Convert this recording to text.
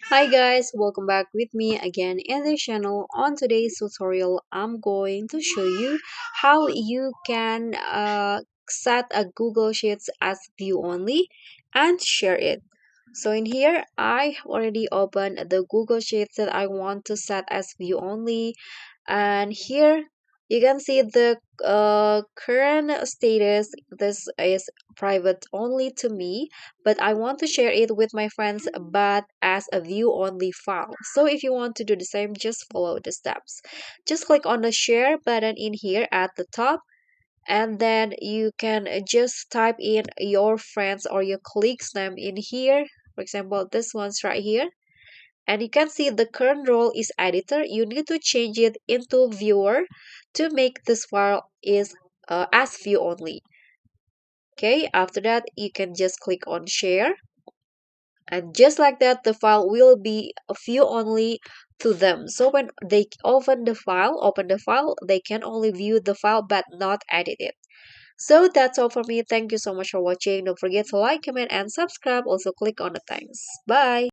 Hi guys, welcome back with me again in the channel. On today's tutorial, I'm going to show you how you can set a Google Sheets as view only and share it. So in here, I already opened the Google Sheets that I want to set as view only, and here you can see the current status. This is private only to me, but I want to share it with my friends but as a view only file. So if you want to do the same, just follow the steps. Just click on the share button in here at the top, and then you can just type in your friends or your colleagues name in here. For example, this one's right here, and you can see the current role is editor. You need to change it into viewer to make this file is as view only. Okay, after that you can just click on share, and just like that the file will be a view only to them. So when they open the file, they can only view the file but not edit it. So that's all for me. Thank you so much for watching. Don't forget to like, comment, and subscribe. Also click on the thanks. Bye.